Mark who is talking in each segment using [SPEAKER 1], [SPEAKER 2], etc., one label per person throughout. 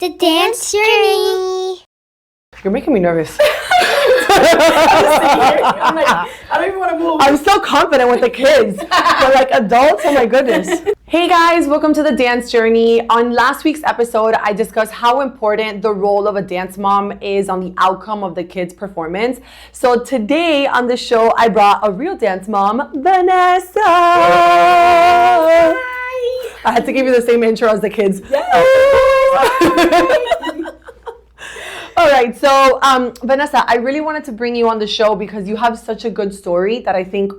[SPEAKER 1] The dance journey.
[SPEAKER 2] You're making me nervous.
[SPEAKER 3] I'm like, I don't even want to move.
[SPEAKER 2] I'm so confident with the kids, but like adults, oh my goodness. Hey guys, welcome to the dance journey. On last week's episode, I discussed how important the role of a dance mom is on the outcome of the kids' performance. So today on the show, I brought a real dance mom, Vanessa. Hi. I had to give you the same intro as the kids.
[SPEAKER 3] Yes.
[SPEAKER 2] All right, so Vanessa, I really wanted to bring you on the show because you have such a good story that I think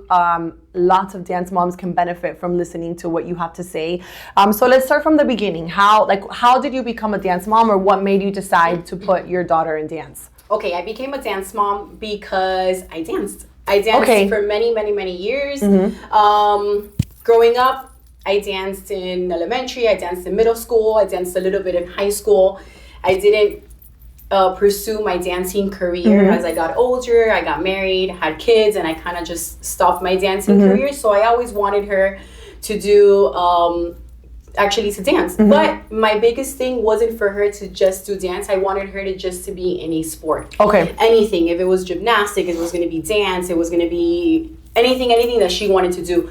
[SPEAKER 2] lots of dance moms can benefit from listening to what you have to say. So let's start from the beginning. How did you become a dance mom, or what made you decide to put your daughter in dance?
[SPEAKER 3] Okay, I became a dance mom because I danced. I danced for many, many, many years. Mm-hmm. Growing up, I danced in elementary, I danced in middle school, I danced a little bit in high school. I didn't pursue my dancing career as I got older. I got married, had kids, and I kind of just stopped my dancing career. So I always wanted her to do, to dance. But my biggest thing wasn't for her to just do dance. I wanted her to just to be in a sport.
[SPEAKER 2] Okay.
[SPEAKER 3] Anything. If it was gymnastics, it was going to be dance, it was going to be anything that she wanted to do.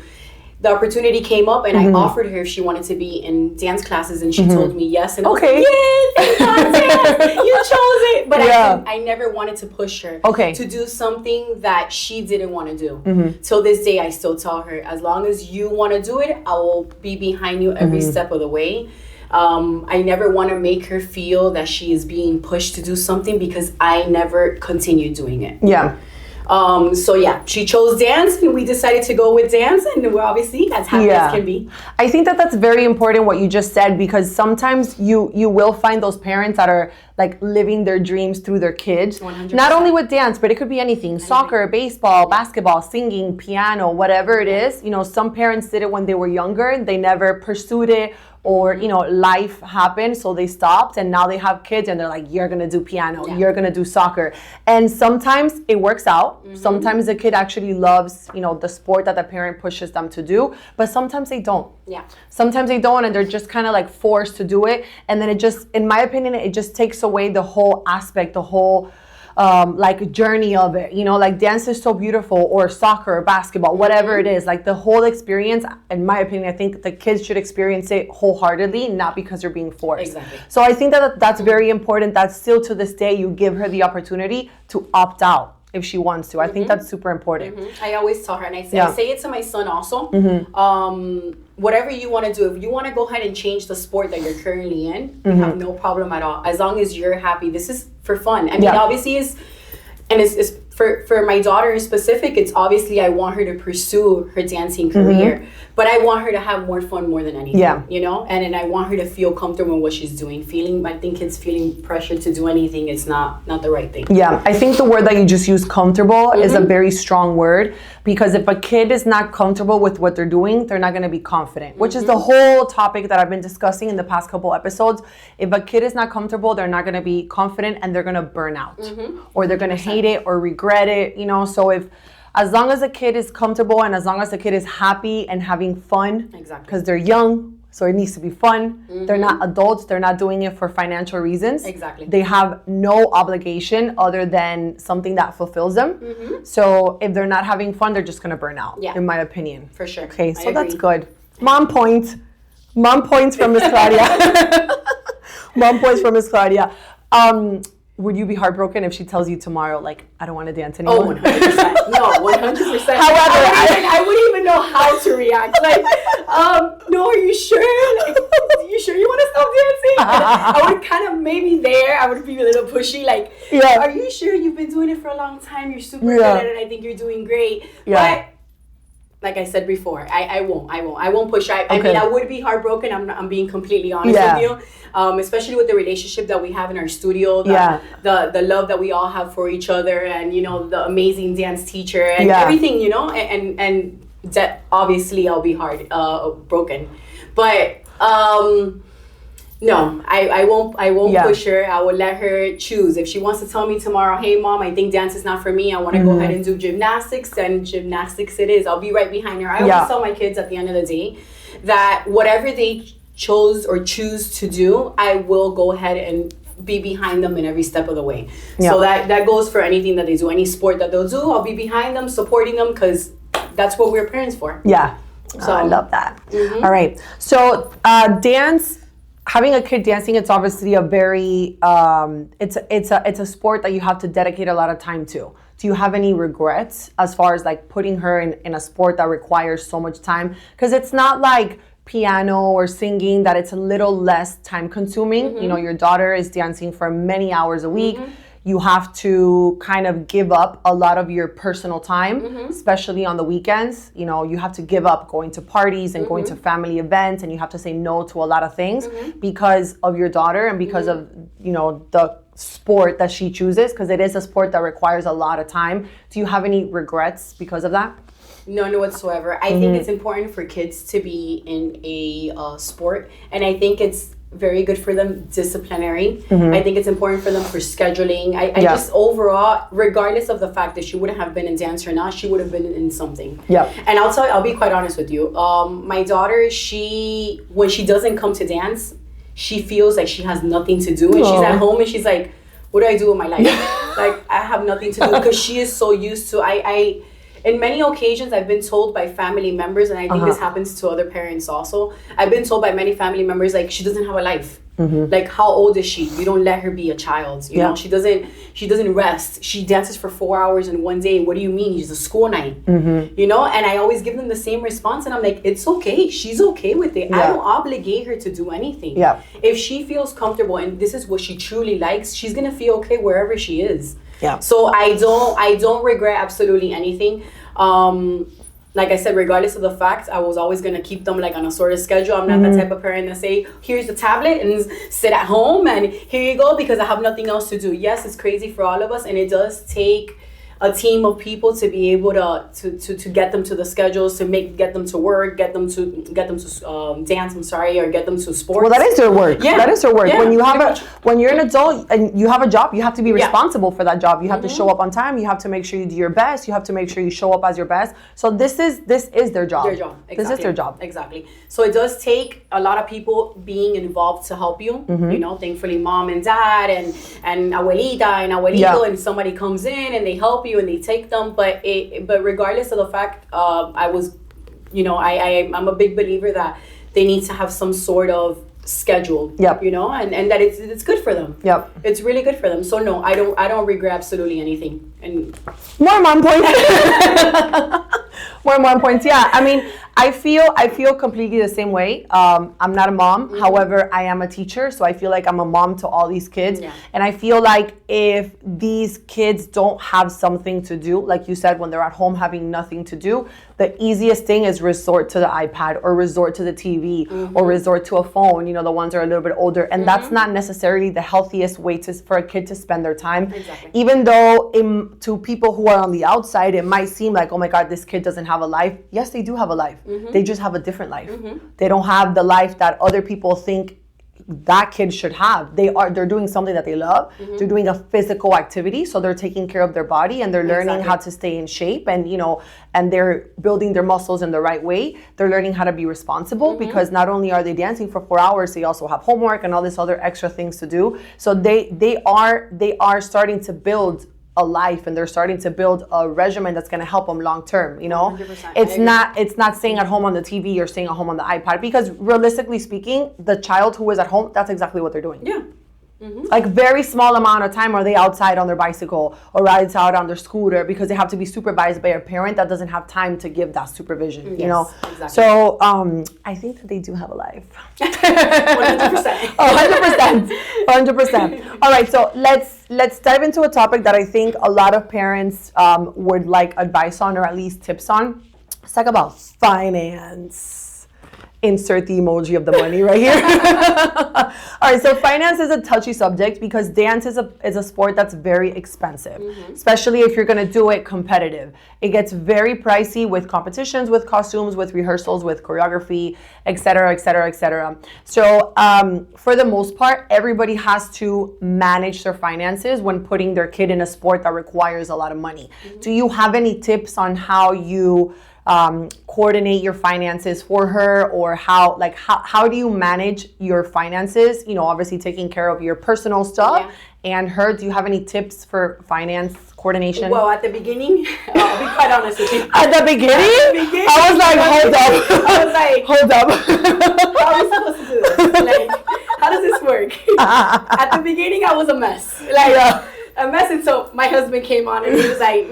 [SPEAKER 3] The opportunity came up, and I offered her if she wanted to be in dance classes, and she told me yes. And
[SPEAKER 2] okay,
[SPEAKER 3] yes, dance, you chose it. But I never wanted to push her to do something that she didn't want to do. Till this day, I still tell her, as long as you want to do it, I will be behind you every step of the way. I never want to make her feel that she is being pushed to do something because I never continued doing it.
[SPEAKER 2] Yeah.
[SPEAKER 3] She chose dance, and we decided to go with dance, and we're obviously as happy as can be.
[SPEAKER 2] I think that that's very important what you just said, because sometimes you will find those parents that are like living their dreams through their kids.
[SPEAKER 3] 100%.
[SPEAKER 2] Not only with dance, but it could be anything. Soccer, baseball, basketball, singing, piano, whatever it is. You know, some parents did it when they were younger. They never pursued it, or, you know, life happened, so they stopped, and now they have kids and they're like, you're gonna do piano, you're gonna do soccer. And sometimes it works out. Sometimes the kid actually loves, you know, the sport that the parent pushes them to do, but sometimes they don't.
[SPEAKER 3] Yeah.
[SPEAKER 2] Sometimes they don't, and they're just kind of like forced to do it. And then it just, in my opinion, it just takes away the whole aspect, the whole journey of it, you know, like dance is so beautiful, or soccer or basketball, whatever it is, like the whole experience, in my opinion, I think the kids should experience it wholeheartedly, not because they're being forced.
[SPEAKER 3] Exactly.
[SPEAKER 2] So I think that that's very important, that still to this day you give her the opportunity to opt out if she wants to. I think that's super important.
[SPEAKER 3] I always tell her, and I say it to my son also, whatever you want to do, if you want to go ahead and change the sport that you're currently in, you have no problem at all, as long as you're happy. This is for fun. I mean, obviously it's for my daughter in specific, it's obviously I want her to pursue her dancing career, but I want her to have more fun more than anything, you know? And I want her to feel comfortable in what she's doing. I think kids feeling pressure to do anything, it's not the right thing.
[SPEAKER 2] Yeah, I think the word that you just used, comfortable, is a very strong word, because if a kid is not comfortable with what they're doing, they're not going to be confident, which is the whole topic that I've been discussing in the past couple episodes. If a kid is not comfortable, they're not going to be confident, and they're going to burn out, or they're going to hate it or regret it, you know? So as long as a kid is comfortable, and as long as the kid is happy and having fun, because they're young, so it needs to be fun. They're not adults. They're not doing it for financial reasons.
[SPEAKER 3] Exactly.
[SPEAKER 2] They have no obligation other than something that fulfills them. So if they're not having fun, they're just going to burn out, in my opinion.
[SPEAKER 3] For sure.
[SPEAKER 2] Okay, so that's good. Mom points from Miss Claudia. Mom points from Miss Claudia. Would you be heartbroken if she tells you tomorrow, like, I don't want to dance anymore?
[SPEAKER 3] Oh, 100%. No, 100%.
[SPEAKER 2] However,
[SPEAKER 3] I wouldn't even know how to react. Like, no, are you sure? Like, you sure you want to stop dancing? I would kind of, maybe there, I would be a little pushy. Like, are you sure you've been doing it for a long time? You're super good at it. I think you're doing great. But like I said before, I won't push. I mean, I would be heartbroken. I'm being completely honest with you. Especially with the relationship that we have in our studio, the love that we all have for each other, and, you know, the amazing dance teacher and everything, you know, and that obviously I'll be broken. But no, I won't push her. I will let her choose. If she wants to tell me tomorrow, hey mom, I think dance is not for me, I want to go ahead and do gymnastics, then gymnastics it is. I'll be right behind her. I always tell my kids at the end of the day that whatever they chose or choose to do, I will go ahead and be behind them in every step of the way. So that goes for anything that they do, any sport that they'll do, I'll be behind them, supporting them, because that's what we're parents for.
[SPEAKER 2] Yeah.
[SPEAKER 3] So
[SPEAKER 2] I love that. All right. So dance, having a kid dancing, it's obviously a very it's a sport that you have to dedicate a lot of time to. Do you have any regrets as far as like putting her in a sport that requires so much time? Because it's not like piano or singing that it's a little less time consuming. You know, your daughter is dancing for many hours a week. You have to kind of give up a lot of your personal time, especially on the weekends. You know, you have to give up going to parties and going to family events, and you have to say no to a lot of things because of your daughter and because of, you know, the sport that she chooses, because it is a sport that requires a lot of time. Do you have any regrets because of that?
[SPEAKER 3] None whatsoever. I think it's important for kids to be in a sport, and I think it's very good for them disciplinary. I think it's important for them for scheduling. I just overall, regardless of the fact that she wouldn't have been in dance or not, she would have been in something. And I'll be quite honest with you. My daughter, when she doesn't come to dance, she feels like she has nothing to do, and she's at home and she's like, what do I do with my life? Like, I have nothing to do, because she is so used to, in many occasions, I've been told by family members, and I think this happens to other parents also, I've been told by many family members, like, she doesn't have a life. Like, how old is she? You don't let her be a child. You know, she doesn't rest. She dances for 4 hours in one day. What do you mean? It's a school night. You know, and I always give them the same response, and I'm like, it's okay. She's okay with it. I don't obligate her to do anything. If she feels comfortable and this is what she truly likes, she's gonna feel okay wherever she is. So I don't regret absolutely anything. Like I said, regardless of the fact, I was always going to keep them like on a sort of schedule. I'm not the type of parent to say, here's the tablet and sit at home and here you go, because I have nothing else to do. Yes, it's crazy for all of us, and it does take a team of people to be able to get them to the schedules, to get them to work, get them to dance, or get them to sports.
[SPEAKER 2] Well, that is their work. That is their work.
[SPEAKER 3] Yeah,
[SPEAKER 2] when you're an adult and you have a job, you have to be responsible for that job. You have to show up on time. You have to make sure you do your best. You have to make sure you show up as your best. So this is their job.
[SPEAKER 3] Exactly.
[SPEAKER 2] This is their job.
[SPEAKER 3] Exactly. So it does take a lot of people being involved to help you. You know, thankfully, mom and dad and abuelita and abuelito, and somebody comes in and they help you and they take them. But regardless of the fact, I'm a big believer that they need to have some sort of schedule. You know, and that it's good for them. It's really good for them. So no, I don't regret absolutely anything. And
[SPEAKER 2] more mom points. More mom points. Yeah, I mean, I feel completely the same way. I'm not a mom. However, I am a teacher, so I feel like I'm a mom to all these kids. And I feel like if these kids don't have something to do, like you said, when they're at home having nothing to do, the easiest thing is resort to the iPad or resort to the TV or resort to a phone. You know, the ones that are a little bit older, and that's not necessarily the healthiest way for a kid to spend their time. Even though to people who are on the outside, it might seem like, oh my God, this kid doesn't have a life. Yes, they do have a life. They just have a different life. They don't have the life that other people think that kid should have. They're doing something that they love. They're doing a physical activity, so they're taking care of their body and they're learning how to stay in shape, and and they're building their muscles in the right way. They're learning how to be responsible because not only are they dancing for 4 hours, they also have homework and all this other extra things to do. So they are starting to build a life, and they're starting to build a regimen that's going to help them long term. You know, 100%. It's not staying at home on the TV or staying at home on the iPad, because realistically speaking, the child who is at home, that's exactly what they're doing. Like very small amount of time are they outside on their bicycle or outside on their scooter, because they have to be supervised by a parent that doesn't have time to give that supervision. You know, so I think that they do have a life. 100%. 100%. All right, so let's dive into a topic that I think a lot of parents would like advice on, or at least tips on. Let's talk about finance. Insert the emoji of the money right here. All right, so finance is a touchy subject because dance is a sport that's very expensive, especially if you're going to do it competitive. It gets very pricey with competitions, with costumes, with rehearsals, with choreography, etc., etc., etc. So for the most part, everybody has to manage their finances when putting their kid in a sport that requires a lot of money. Do you have any tips on how you coordinate your finances for her, or how do you manage your finances? Obviously taking care of your personal stuff and her. Do you have any tips for finance coordination?
[SPEAKER 3] Well, at the beginning, I'll be quite honest with you.
[SPEAKER 2] At the beginning? I was like, hold up.
[SPEAKER 3] I was like,
[SPEAKER 2] hold up.
[SPEAKER 3] How are we supposed to do this? Like, how does this work? At the beginning, I was a mess. A mess. And so my husband came on and he was like,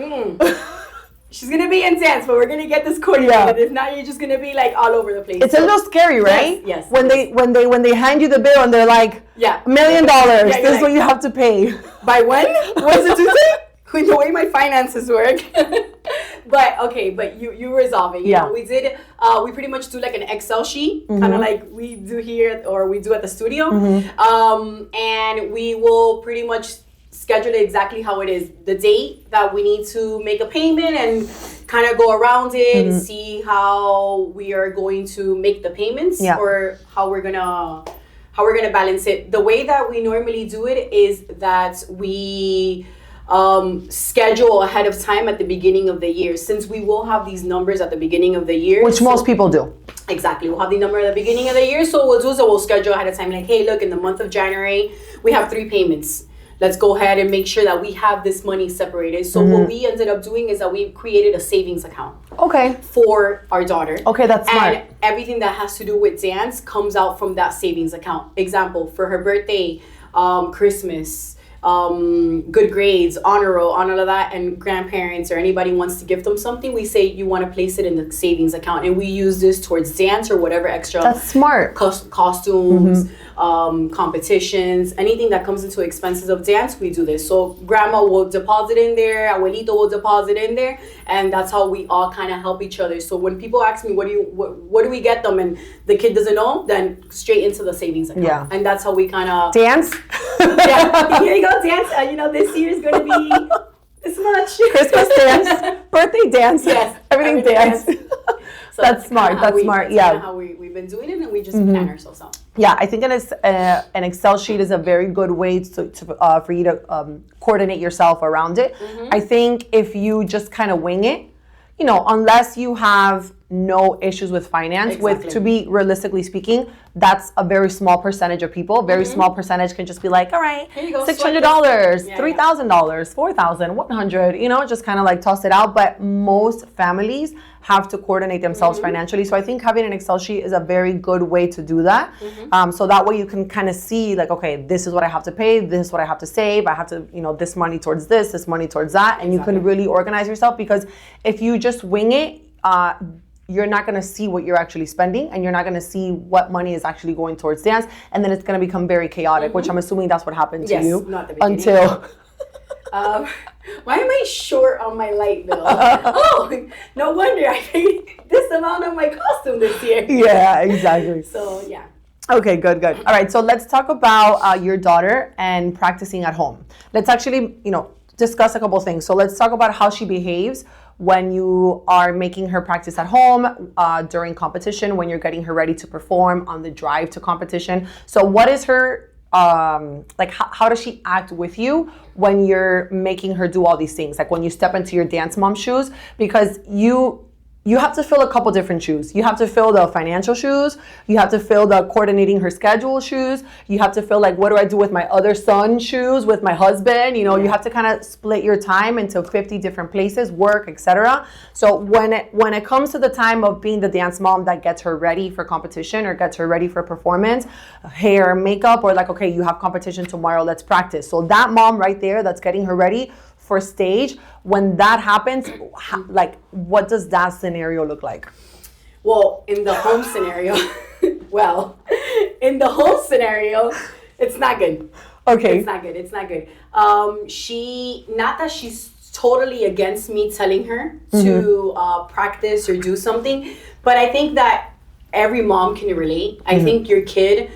[SPEAKER 3] she's going to be intense, but we're going to get this coordinated. If not, you're just going to be like all over the place.
[SPEAKER 2] It's a little scary, right?
[SPEAKER 3] Yes.
[SPEAKER 2] When they hand you the bill and they're like, $1 million, this is what you have to pay.
[SPEAKER 3] By when? What's it Tuesday? With the way my finances work. but you resolve it. You know, we pretty much do like an Excel sheet, kind of like we do here or we do at the studio. And we will pretty much schedule it exactly how it is. The date that we need to make a payment and kind of go around it, see how we are going to make the payments or how we're gonna balance it. The way that we normally do it is that we schedule ahead of time at the beginning of the year, since we will have these numbers at the beginning of the year,
[SPEAKER 2] which most people do.
[SPEAKER 3] Exactly, we'll have the number at the beginning of the year. So we'll schedule ahead of time, like, hey, look, in the month of January we have 3 payments. Let's go ahead and make sure that we have this money separated. So what we ended up doing is that we created a savings account. For our daughter.
[SPEAKER 2] Okay, that's smart.
[SPEAKER 3] And everything that has to do with dance comes out from that savings account. Example, for her birthday, Christmas, good grades, honor roll, on all of that, and grandparents or anybody wants to give them something, we say you want to place it in the savings account, and we use this towards dance or whatever extra.
[SPEAKER 2] That's smart.
[SPEAKER 3] Costumes, competitions, anything that comes into expenses of dance, we do this. So grandma will deposit in there, abuelito will deposit in there, and that's how we all kind of help each other. So when people ask me what do we get them, and the kid doesn't know, then straight into the savings account. And that's how we kind of
[SPEAKER 2] dance.
[SPEAKER 3] Here you go, dance. This year is going to be this much.
[SPEAKER 2] Christmas dance, birthday dance, everything dance.
[SPEAKER 3] So
[SPEAKER 2] that's smart. That's smart.
[SPEAKER 3] That's how we've been doing it, and we just plan ourselves out.
[SPEAKER 2] Yeah, I think an Excel sheet is a very good way for you to coordinate yourself around it. I think if you just kind of wing it, unless you have no issues with finance, to be realistically speaking, that's a very small percentage of people. Very small percentage can just be like, all right,
[SPEAKER 3] here you go,
[SPEAKER 2] $600, $3,000, $4,000, $100, just kind of like toss it out. But most families have to coordinate themselves financially. So I think having an Excel sheet is a very good way to do that. So that way you can kind of see like, okay, this is what I have to pay, this is what I have to save, I have to, this money towards this money towards that. And you can really organize yourself, because if you just wing it, you're not going to see what you're actually spending, and you're not going to see what money is actually going towards dance, and then it's going to become very chaotic, which I'm assuming that's what happened to you.
[SPEAKER 3] Not the beginning.
[SPEAKER 2] Until
[SPEAKER 3] why am I short on my light bill? Oh, no wonder I paid this amount on my costume this year.
[SPEAKER 2] Yeah, exactly.
[SPEAKER 3] So yeah.
[SPEAKER 2] Okay, good. All right, so let's talk about your daughter and practicing at home. Let's actually, discuss a couple things. So let's talk about how she behaves when you are making her practice at home, during competition, when you're getting her ready to perform, on the drive to competition. So what is her, how does she act with you when you're making her do all these things? Like when you step into your dance mom shoes, because you have to fill a couple different shoes. You have to fill the financial shoes. You have to fill the coordinating her schedule shoes. You have to fill like, what do I do with my other son shoes, with my husband? You have to kind of split your time into 50 different places, work, etc. So when it comes to the time of being the dance mom that gets her ready for competition or gets her ready for performance, hair, makeup, or like, okay, you have competition tomorrow, let's practice. So that mom right there that's getting her ready for stage, when that happens, like, what does that scenario look like?
[SPEAKER 3] Well, in the home scenario, it's not good.
[SPEAKER 2] Okay.
[SPEAKER 3] It's not good. Not that she's totally against me telling her to practice or do something, but I think that every mom can relate. I think your kid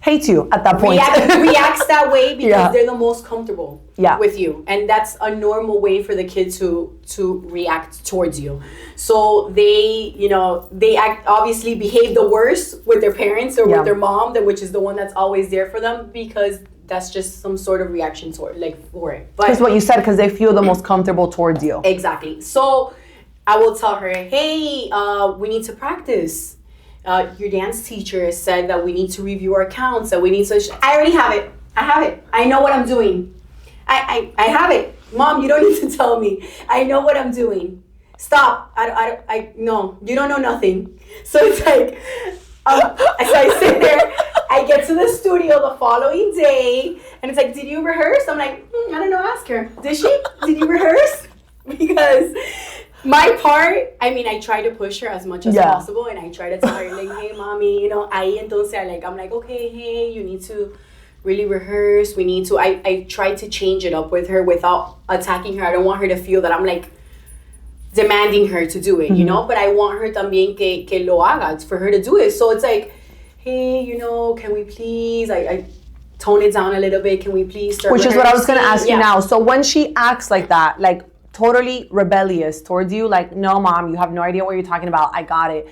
[SPEAKER 2] hates you at that point.
[SPEAKER 3] reacts that way because they're the most comfortable with you, and that's a normal way for the kid to react towards you. So they obviously behave the worst with their parents or with their mom, which is the one that's always there for them, because that's just some sort of reaction for it. But
[SPEAKER 2] that's what you said, because they feel the most comfortable towards you.
[SPEAKER 3] Exactly. So I will tell her, hey, we need to practice. Your dance teacher said that we need to review our counts, that we need to. I already have it. I have it. I know what I'm doing. I have it. Mom, you don't need to tell me. I know what I'm doing. Stop. No, you don't know nothing. So it's like, so I sit there. I get to the studio the following day, and it's like, did you rehearse? I'm like, I don't know. Ask her. Did she? Did you rehearse? Because my part, I mean, I try to push her as much as possible, and I try to tell her, like, hey, mommy, you know, I'm like, okay, hey, you need to really rehearse. We need to, I try to change it up with her without attacking her. I don't want her to feel that I'm like demanding her to do it, you know, but I want her también que lo haga, for her to do it. So it's like, hey, you know, can we please, I tone it down a little bit. Can we please start
[SPEAKER 2] Which is what I was going to ask you
[SPEAKER 3] Yeah.
[SPEAKER 2] now. So when she acts like that, like totally rebellious towards you, like, no, mom, you have no idea what you're talking about. I got it.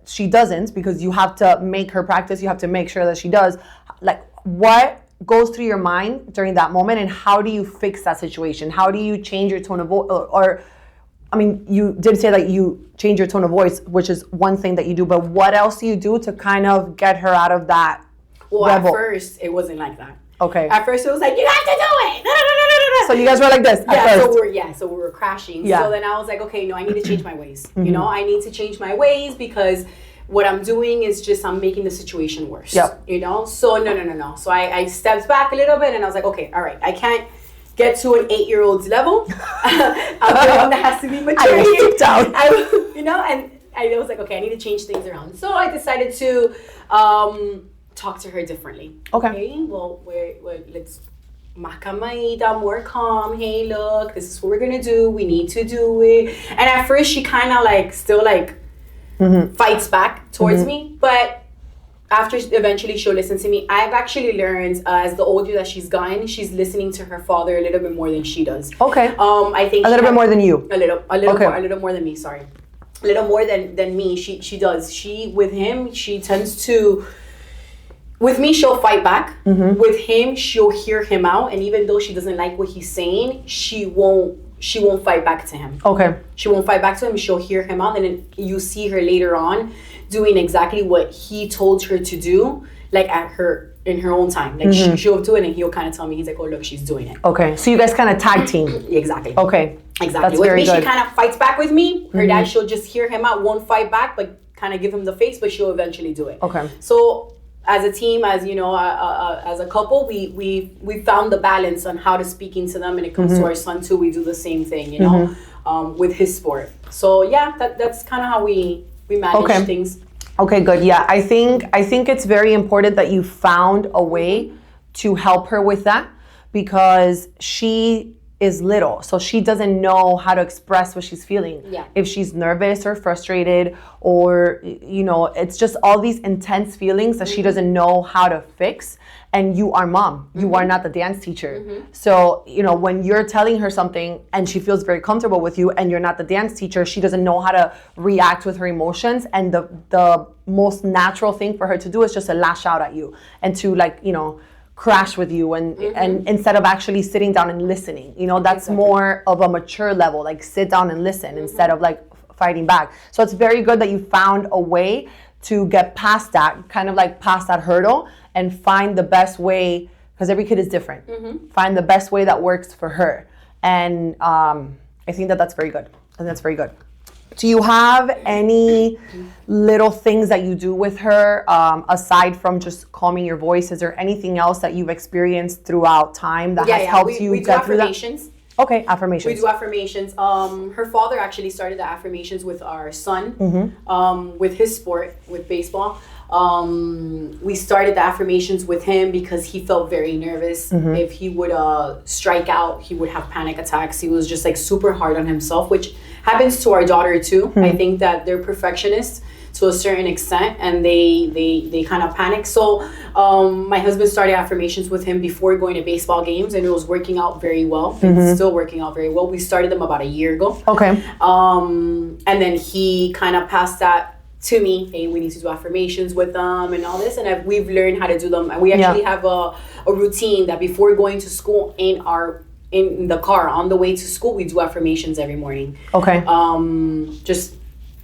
[SPEAKER 2] She doesn't, because you have to make her practice. You have to make sure that she does. Like, what goes through your mind during that moment, and how do you fix that situation? How do you change your tone of voice? Or, I mean, you did say that you change your tone of voice, which is one thing that you do, but what else do you do to kind of get her out of that rebel?
[SPEAKER 3] At first, it wasn't like that.
[SPEAKER 2] Okay.
[SPEAKER 3] At first, it was like, you have to do it. No.
[SPEAKER 2] So you guys were like this at first.
[SPEAKER 3] So we were crashing.
[SPEAKER 2] Yeah.
[SPEAKER 3] So then I was like, okay, no, I need to change my ways. You know, I need to change my ways, because what I'm doing is just, I'm making the situation worse.
[SPEAKER 2] Yep.
[SPEAKER 3] You know? So no. So I stepped back a little bit, and I was like, okay, all right, I can't get to an 8-year-old's level. I'm the one that has to be mature. You know, and I was like, okay, I need to change things around. So I decided to talk to her differently. Okay, well, let's más calmadita, more calm. Hey, look, this is what we're gonna do. We need to do it. And at first, she kind of like still like fights back towards me, but after eventually she'll listen to me. I've actually learned as the older that she's gotten, she's listening to her father a little bit more than she does.
[SPEAKER 2] Okay.
[SPEAKER 3] I think
[SPEAKER 2] a little bit more than you.
[SPEAKER 3] A little more than me. Sorry, a little more than me. She does. She with him, she tends to. With me, she'll fight back. With him, she'll hear him out, and even though she doesn't like what he's saying, she won't fight back to him. Okay. She won't fight back to him. She'll hear him out, and then you see her later on doing exactly what he told her to do, like in her own time. Like she'll do it, and he'll kind of tell me, he's like, oh, look, she's doing it.
[SPEAKER 2] Okay. So you guys kind of tag team.
[SPEAKER 3] Exactly.
[SPEAKER 2] Okay.
[SPEAKER 3] Exactly.
[SPEAKER 2] That's
[SPEAKER 3] with
[SPEAKER 2] very
[SPEAKER 3] me,
[SPEAKER 2] good.
[SPEAKER 3] she kind of fights back with me. Her dad, she'll just hear him out, won't fight back, but kind of give him the face, but she'll eventually do it. Okay. So as a team, as you know, as a couple, we found the balance on how to speak into them. And it comes to our son too. We do the same thing, you know, with his sport. So yeah, that's kind of how we manage things.
[SPEAKER 2] Okay, good. Yeah, I think it's very important that you found a way to help her with that, because she is little, so she doesn't know how to express what she's feeling. Yeah. If she's nervous or frustrated, or you know, it's just all these intense feelings that she doesn't know how to fix. And you are mom. You are not the dance teacher. So, you know, when you're telling her something and she feels very comfortable with you, and you're not the dance teacher, she doesn't know how to react with her emotions. And the most natural thing for her to do is just to lash out at you and to, like, you know, crash with you, and instead of actually sitting down and listening. You know, that's more of a mature level, like sit down and listen instead of like fighting back. So it's very good that you found a way to get past that, kind of like past that hurdle, and find the best way, because every kid is different. Find the best way that works for her. And I think that's very good. And that's very good. Do you have any little things that you do with her, aside from just calming your voice? Is there anything else that you've experienced throughout time that has helped you get through that? Okay, affirmations.
[SPEAKER 3] We do affirmations. Her father actually started the affirmations with our son, with his sport, with baseball. We started the affirmations with him because he felt very nervous. If he would strike out, he would have panic attacks. He was just like super hard on himself, which happens to our daughter too. I think that they're perfectionists to a certain extent, and they kind of panic. So my husband started affirmations with him before going to baseball games, and it was working out very well. It's still working out very well. We started them about a year ago. Okay. And then he kind of passed that to me. Hey, we need to do affirmations with them and all this, and we've learned how to do them. And we actually have a routine that before going to school in our in the car on the way to school, we do affirmations every morning.
[SPEAKER 2] Okay.
[SPEAKER 3] Just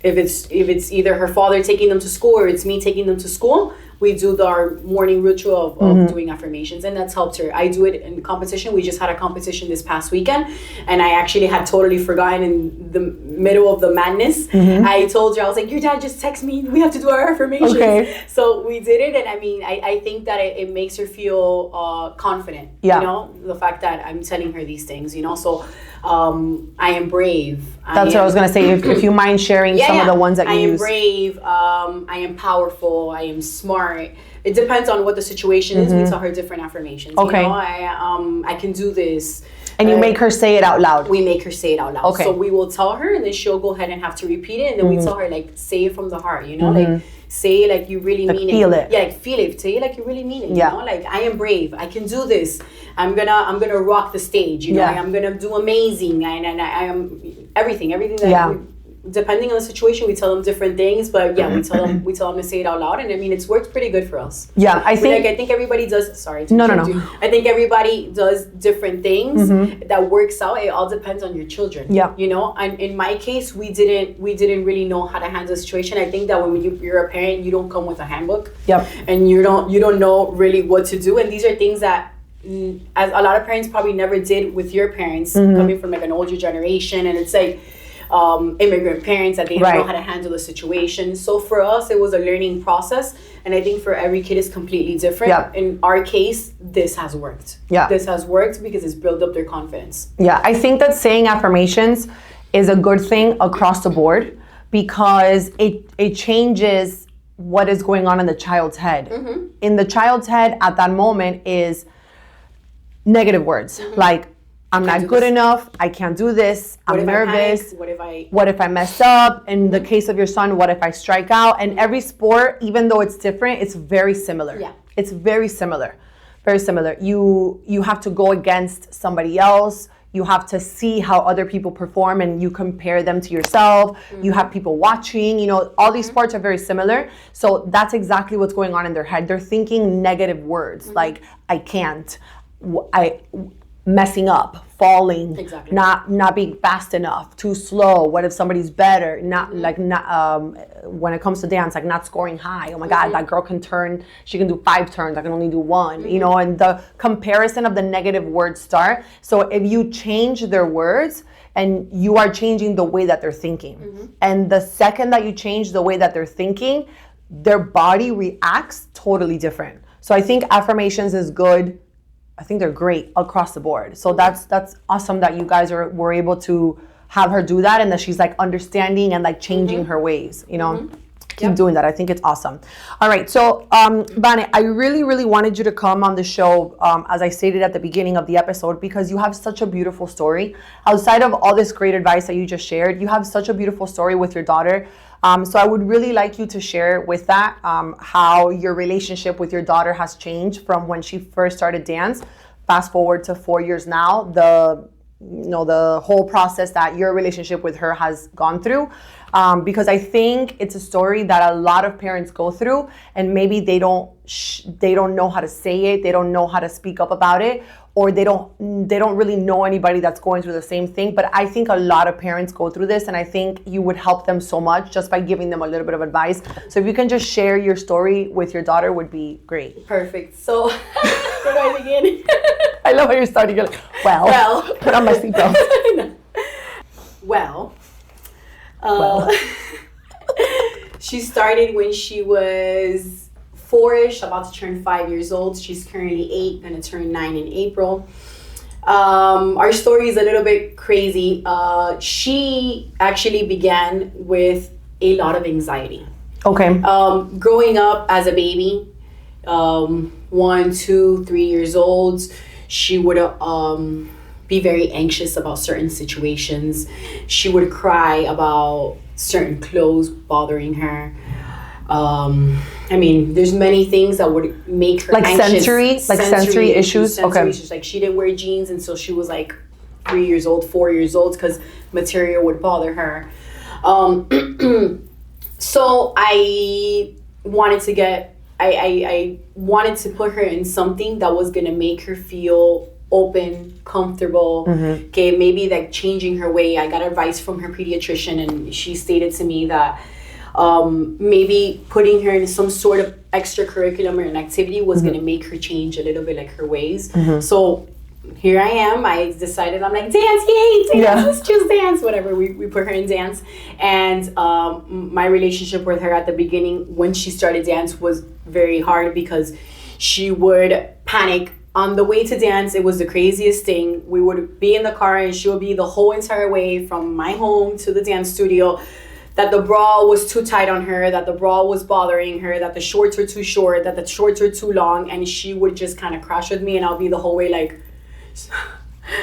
[SPEAKER 3] if it's either her father taking them to school or it's me taking them to school, we do our morning ritual of doing affirmations, and that's helped her. I do it in competition. We just had a competition this past weekend, and I actually had totally forgotten in the middle of the madness. I told her, I was like, your dad just texted me, we have to do our affirmations.
[SPEAKER 2] Okay.
[SPEAKER 3] So we did it, and I mean, I think that it makes her feel confident.
[SPEAKER 2] Yeah.
[SPEAKER 3] You know, the fact that I'm telling her these things, you know, so I am brave.
[SPEAKER 2] That's what I was going to say. If you mind sharing some of the ones that you use.
[SPEAKER 3] I am brave. I am powerful. I am smart. It depends on what the situation is. We tell her different affirmations.
[SPEAKER 2] Okay.
[SPEAKER 3] You know, I can do this.
[SPEAKER 2] And you make her say it out loud.
[SPEAKER 3] We make her say it out loud.
[SPEAKER 2] Okay.
[SPEAKER 3] So we will tell her, and then she'll go ahead and have to repeat it. And then we tell her, like, say it from the heart, you know? Like, say it like you really mean it.
[SPEAKER 2] Feel it.
[SPEAKER 3] Yeah, like, feel it. Say it like you really mean it, you
[SPEAKER 2] Yeah.
[SPEAKER 3] know? Like, I am brave. I can do this. I'm gonna rock the stage, you know?
[SPEAKER 2] Yeah.
[SPEAKER 3] I'm gonna do amazing. And I am everything that depending on the situation, we tell them different things, but yeah, we tell them to say it out loud, and I mean, it's worked pretty good for us.
[SPEAKER 2] Yeah, I think
[SPEAKER 3] everybody does. Sorry,
[SPEAKER 2] no.
[SPEAKER 3] I think everybody does different things that works out. It all depends on your children.
[SPEAKER 2] Yeah,
[SPEAKER 3] you know. And in my case, we didn't really know how to handle the situation. I think that when you're a parent, you don't come with a handbook.
[SPEAKER 2] Yep.
[SPEAKER 3] And you don't know really what to do. And these are things that, as a lot of parents probably never did with your parents, coming from like an older generation, and it's like. Immigrant parents that they don't know how to handle the situation. So for us, it was a learning process, and I think for every kid is completely different.
[SPEAKER 2] Yeah.
[SPEAKER 3] In our case, this has worked.
[SPEAKER 2] Yeah.
[SPEAKER 3] This has worked because it's built up their confidence.
[SPEAKER 2] Yeah, I think that saying affirmations is a good thing across the board because it changes what is going on in the child's head. In the child's head at that moment is negative words like, I'm not good enough. I can't do this. I'm nervous. What if I mess up? In the case of your son, what if I strike out? And every sport, even though it's different, it's very similar.
[SPEAKER 3] Yeah.
[SPEAKER 2] It's very similar. Very similar. You have to go against somebody else. You have to see how other people perform and you compare them to yourself. You have people watching, you know, all these sports are very similar. So that's exactly what's going on in their head. They're thinking negative words like, I can't, messing up, falling, not being fast enough, too slow. What if somebody's better? When it comes to dance, like not scoring high. Oh my God, that girl can turn. She can do 5 turns. I can only do 1. You know, and the comparison of the negative words start. So if you change their words, and you are changing the way that they're thinking, and the second that you change the way that they're thinking, their body reacts totally different. So I think affirmations is good. I think they're great across the board. So that's awesome that you guys were able to have her do that and that she's like understanding and like changing her ways, you know. Keep doing that. I think it's awesome. All right. So, Vane, I really, really wanted you to come on the show, as I stated at the beginning of the episode, because you have such a beautiful story. Outside of all this great advice that you just shared, you have such a beautiful story with your daughter. So I would really like you to share with that how your relationship with your daughter has changed from when she first started dance, fast forward to 4 years now, the whole process that your relationship with her has gone through. Because I think it's a story that a lot of parents go through, and maybe they don't know how to say it, they don't know how to speak up about it, or they don't really know anybody that's going through the same thing. But I think a lot of parents go through this, and I think you would help them so much just by giving them a little bit of advice. So if you can just share your story with your daughter would be great.
[SPEAKER 3] Perfect. So where do I begin?
[SPEAKER 2] I love how you're starting. You're like, well, put on my seatbelt.
[SPEAKER 3] Well. She started when she was 4-ish, about to turn 5 years old. She's currently 8, gonna turn 9 in April. Our story is a little bit crazy. She actually began with a lot of anxiety.
[SPEAKER 2] Okay.
[SPEAKER 3] Growing up as a baby, 1, 2, 3 years old, she would be very anxious about certain situations. She would cry about certain clothes bothering her. I mean, there's many things that would make her anxious.
[SPEAKER 2] Sensory issues. Okay.
[SPEAKER 3] Issues. Like she didn't wear jeans until she was like 3 years old, 4 years old, because material would bother her. So I wanted to put her in something that was gonna make her feel open, comfortable. Okay, maybe like changing her way. I got advice from her pediatrician, and she stated to me that maybe putting her in some sort of extracurriculum or an activity was going to make her change a little bit, like her ways. So here I am. I decided, I'm like, dance, yay, dance, let's just dance, whatever. We put her in dance. And my relationship with her at the beginning, when she started dance, was very hard because she would panic on the way to dance. It was the craziest thing. We would be in the car and she would be the whole entire way from my home to the dance studio, that the bra was too tight on her, that the bra was bothering her, that the shorts were too short, that the shorts were too long, and she would just kind of crash with me, and I'll be the whole way like,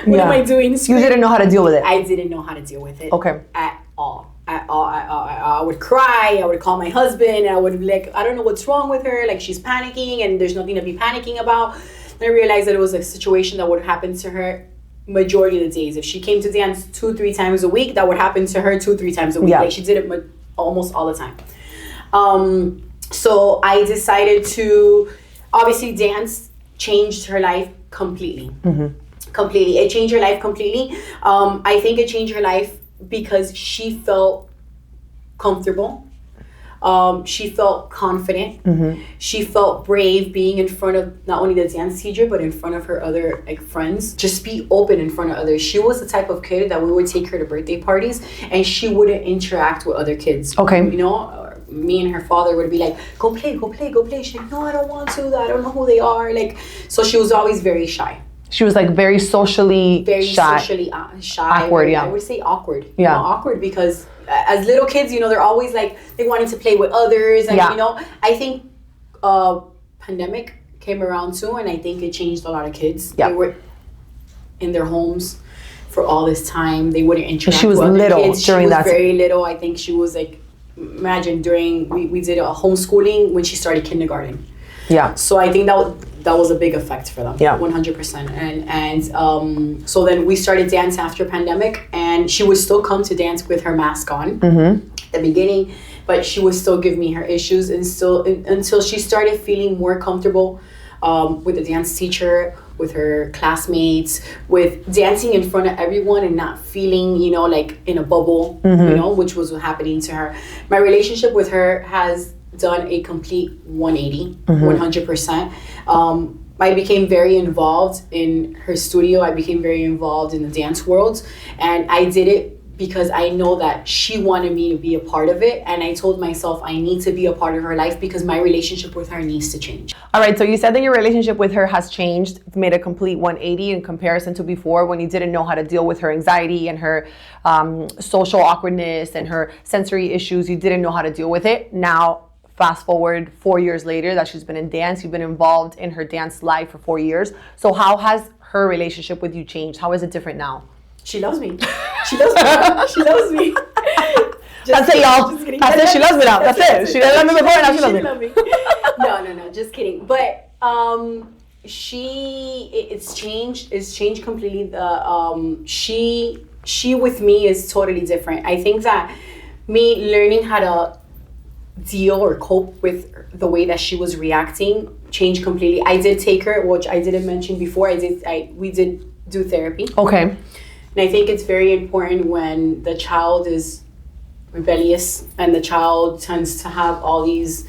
[SPEAKER 3] what am I doing?
[SPEAKER 2] You didn't know how to deal with it.
[SPEAKER 3] I didn't know how to deal with it.
[SPEAKER 2] Okay.
[SPEAKER 3] At all. I would cry, I would call my husband, I would be like, I don't know what's wrong with her, like she's panicking and there's nothing to be panicking about. And I realized that it was a situation that would happen to her majority of the days. If she came to dance 2-3 times a week, that would happen to her 2-3 times a week. Like she did it almost all the time. So I decided to, obviously dance changed her life completely. Completely. It changed her life completely. I think it changed her life because she felt comfortable. She felt confident. She felt brave being in front of not only the dance teacher, but in front of her other like friends. Just be open in front of others. She was the type of kid that we would take her to birthday parties and she wouldn't interact with other kids.
[SPEAKER 2] Okay.
[SPEAKER 3] You know, me and her father would be like, go play, go play, go play. She's like, no, I don't want to. I don't know who they are. Like, so she was always very shy.
[SPEAKER 2] She was like very socially shy.
[SPEAKER 3] Socially shy.
[SPEAKER 2] Awkward,
[SPEAKER 3] I would say awkward.
[SPEAKER 2] Yeah.
[SPEAKER 3] You know, awkward because as little kids, you know, they're always like, they wanted to play with others. And, you know, I think pandemic came around too. And I think it changed a lot of kids. They were in their homes for all this time. They wouldn't interact with other kids. She was very little. I think she was like, imagine during, we did a homeschooling when she started kindergarten.
[SPEAKER 2] Yeah.
[SPEAKER 3] So I think that was a big effect for them. Yeah. 100%. And so then we started dance after pandemic, and she would still come to dance with her mask on at the beginning, but she would still give me her issues and still until she started feeling more comfortable with the dance teacher, with her classmates, with dancing in front of everyone and not feeling, you know, like in a bubble, you know, which was happening to her. My relationship with her has done a complete 180, 100%. I became very involved in her studio. I became very involved in the dance world, and I did it because I know that she wanted me to be a part of it, and I told myself I need to be a part of her life because my relationship with her needs to change.
[SPEAKER 2] All right, so you said that your relationship with her has changed. It's made a complete 180 in comparison to before, when you didn't know how to deal with her anxiety and her social awkwardness and her sensory issues. You didn't know how to deal with it. Now, fast forward 4 years later that she's been in dance, you've been involved in her dance life for 4 years. So how has her relationship with you changed? How is it different now?
[SPEAKER 3] She loves me. She loves me. She loves me.
[SPEAKER 2] That's it, y'all. That's it. She loves me now. That's it. She didn't love me before, now she loves me.
[SPEAKER 3] No. Just kidding. But it's changed. It's changed completely. She with me is totally different. I think that me learning how to deal or cope with the way that she was reacting changed completely. I did take her, which I didn't mention before. We did do therapy.
[SPEAKER 2] Okay.
[SPEAKER 3] And I think it's very important when the child is rebellious and the child tends to have all these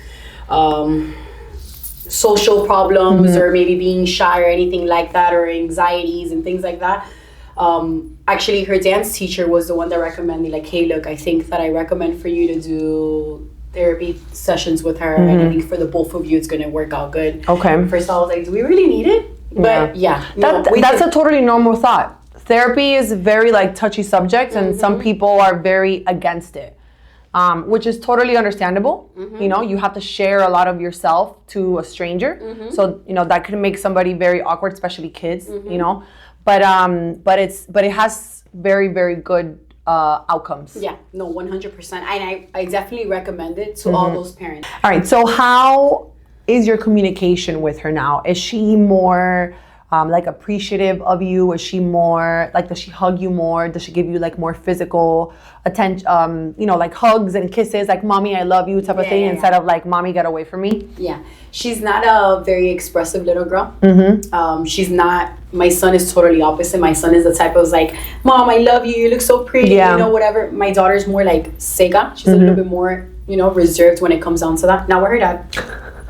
[SPEAKER 3] social problems or maybe being shy or anything like that, or anxieties and things like that. Actually, her dance teacher was the one that recommended, like, hey, look, I think that I recommend for you to do therapy sessions with her, and I think for the both of you it's going to work out good. Okay. First I was like, do we really need it? But that's a totally normal thought.
[SPEAKER 2] Therapy is a very like touchy subject, and some people are very against it, which is totally understandable. You know, you have to share a lot of yourself to a stranger, so you know that can make somebody very awkward, especially kids. You know, but it has very, very good outcomes.
[SPEAKER 3] Yeah, no, 100%, and I definitely recommend it to all those parents.
[SPEAKER 2] All right, so how is your communication with her now? Is she more like appreciative of you? Is she more like, does she hug you more? Does she give you like more physical attention, you know, like hugs and kisses, like mommy I love you type of thing, instead of like mommy get away from me?
[SPEAKER 3] Yeah, she's not a very expressive little girl. She's not. My son is totally opposite. My son is the type of like, mom I love you, you look so pretty, you know, whatever. My daughter's more like sega. She's a little bit more, you know, reserved when it comes down to that. Now with her dad,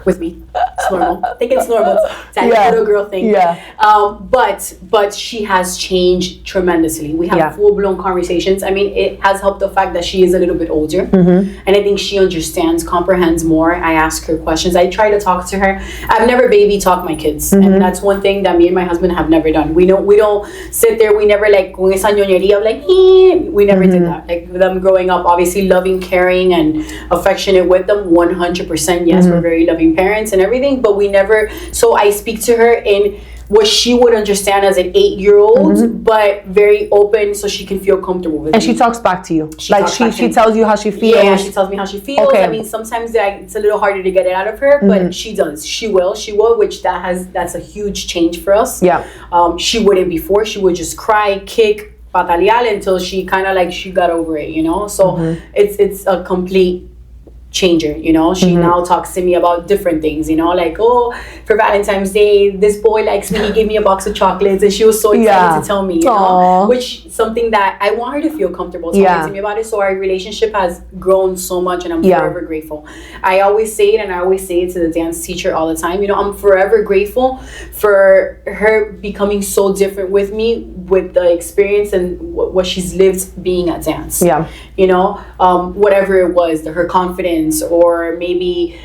[SPEAKER 3] with me, it's normal. I think it's normal. It's a little girl thing. But she has changed tremendously. We have full-blown conversations. I mean, it has helped the fact that she is a little bit older. And I think she understands, comprehends more. I ask her questions. I try to talk to her. I've never baby talked my kids. And that's one thing that me and my husband have never done. We don't sit there. We never like, con esa ñoñería of like, we never did that. Like them growing up, obviously loving, caring, and affectionate with them, 100%. Yes, we're very loving parents and everything, but we never. So I speak to her in what she would understand as an 8-year-old, but very open, so she can feel comfortable with
[SPEAKER 2] and
[SPEAKER 3] me.
[SPEAKER 2] she talks back to you. She tells you how she feels.
[SPEAKER 3] Yeah, she tells me how she feels. Okay. I mean, sometimes it's a little harder to get it out of her, but she does. She will, which that's a huge change for us. Yeah. She wouldn't before. She would just cry, kick, patalear until she kind of like she got over it, you know. So it's a complete changer, you know. She now talks to me about different things, you know, like, oh, for Valentine's Day this boy likes me, he gave me a box of chocolates, and she was so excited to tell me, you know, which something that I want her to feel comfortable talking to me about it. So our relationship has grown so much, and I'm forever grateful. I always say it, and I always say it to the dance teacher all the time, you know, I'm forever grateful for her becoming so different with me, with the experience and what she's lived being at dance. You know, whatever it was, her confidence, or maybe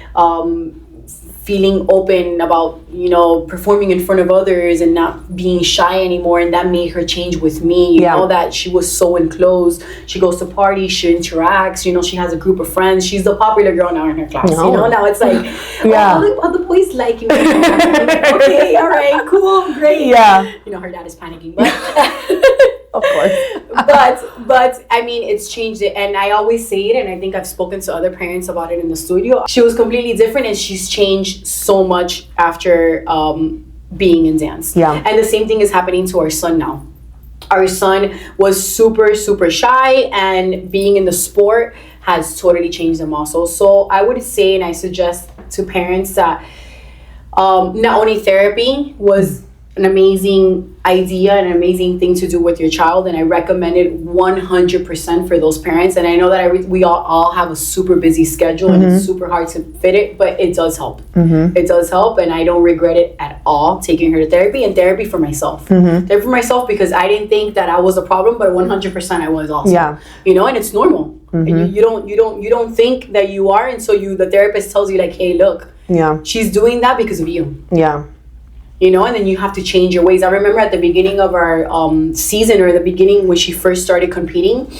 [SPEAKER 3] feeling open about, you know, performing in front of others and not being shy anymore, and that made her change with me, you know, that she was so enclosed. She goes to parties, she interacts, you know, she has a group of friends. She's the popular girl now in her class, you know. Now it's like, all the boys like you. Okay, all right, cool, great. You know, her dad is panicking, but
[SPEAKER 2] of course.
[SPEAKER 3] but I mean, it's changed it, and I always say it, and I think I've spoken to other parents about it in the studio. She was completely different, and she's changed so much after being in dance. And the same thing is happening to our son now. Our son was super, super shy, and being in the sport has totally changed him also. So I would say, and I suggest to parents that not only therapy was an amazing idea, an amazing thing to do with your child, and I recommend it 100% for those parents. And I know that we all have a super busy schedule, and it's super hard to fit it, but it does help. It does help, and I don't regret it at all, taking her to therapy, and therapy for myself. Therapy for myself, because I didn't think that I was a problem, but 100% I was also. You know, and it's normal. And you don't think that you are, and so the therapist tells you like, hey, look, she's doing that because of you. You know, and then you have to change your ways. I remember at the beginning of our season, or the beginning when she first started competing,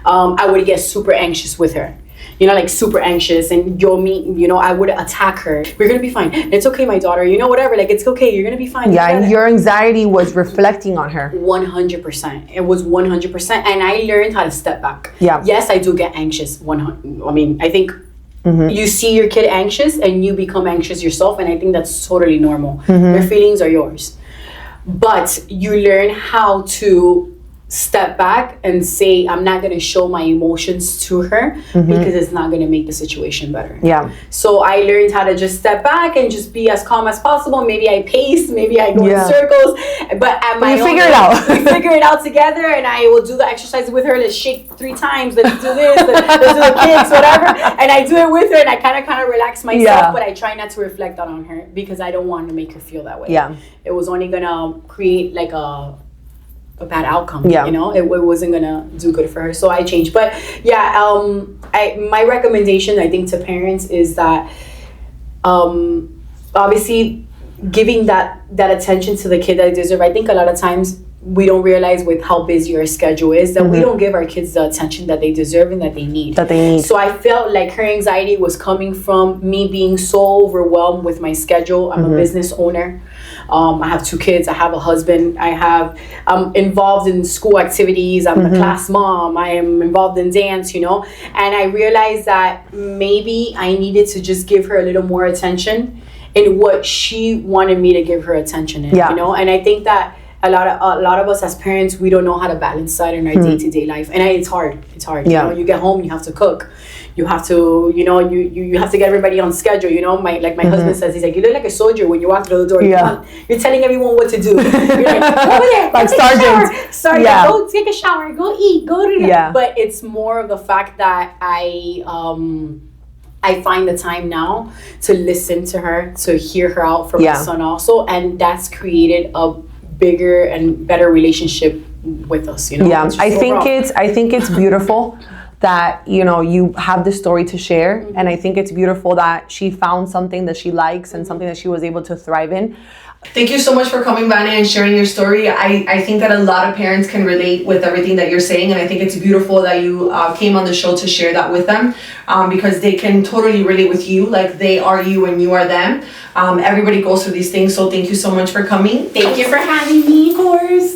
[SPEAKER 3] I would get super anxious with her. You know, like super anxious, and you know, I would attack her. We're gonna be fine. It's okay, my daughter. You know, whatever. Like, it's okay. You're gonna be fine.
[SPEAKER 2] And your anxiety was reflecting on her.
[SPEAKER 3] 100%. It was 100%, and I learned how to step back. Yes, I do get anxious. I mean, I think. You see your kid anxious and you become anxious yourself, and I think that's totally normal. Their feelings are yours, but you learn how to step back and say, I'm not going to show my emotions to her because it's not going to make the situation better. So I learned how to just step back and just be as calm as possible. Maybe I pace, maybe I go in circles, but at my own
[SPEAKER 2] figure it out.
[SPEAKER 3] We figure it out together, and I will do the exercise with her. Let's shake 3 times. Let's do this. Let's do the kicks, whatever. And I do it with her, and I kind of relax myself, but I try not to reflect on her because I don't want to make her feel that way. It was only going to create like a bad outcome. You know, it wasn't gonna do good for her, so I changed. But my recommendation, I think, to parents is that obviously giving that attention to the kid that they deserve. I think a lot of times we don't realize with how busy our schedule is that we don't give our kids the attention that they deserve and that they need. So I felt like her anxiety was coming from me being so overwhelmed with my schedule. I'm a business owner. I have 2 kids. I have a husband. I'm involved in school activities. I'm a class mom. I am involved in dance, you know. And I realized that maybe I needed to just give her a little more attention in what she wanted me to give her attention in,
[SPEAKER 2] Yeah.
[SPEAKER 3] you know? And I think that a lot of us as parents, we don't know how to balance that in our day-to-day life. And it's hard. Yeah. You know, you get home, you have to cook. You have to, you know, you have to get everybody on schedule. You know, my husband says, he's like, you look like a soldier when you walk through the door.
[SPEAKER 2] Yeah.
[SPEAKER 3] You're telling everyone what to do. You're like, go over there,
[SPEAKER 2] like sergeant.
[SPEAKER 3] Sergeant,
[SPEAKER 2] Yeah.
[SPEAKER 3] go take a shower, go eat, go to that.
[SPEAKER 2] Yeah.
[SPEAKER 3] But it's more of the fact that I find the time now to listen to her, to hear her out for my son also, and that's created a bigger and better relationship with us, you know.
[SPEAKER 2] Yeah, I think it's beautiful that, you know, you have this story to share, and I think it's beautiful that she found something that she likes and something that she was able to thrive in. Thank you so much for coming, Vanessa, and sharing your story. I think that a lot of parents can relate with everything that you're saying, and I think it's beautiful that you came on the show to share that with them, because they can totally relate with you, like they are you and you are them. Everybody goes through these things, so thank you so much for coming.
[SPEAKER 3] Thank you for having me, of course.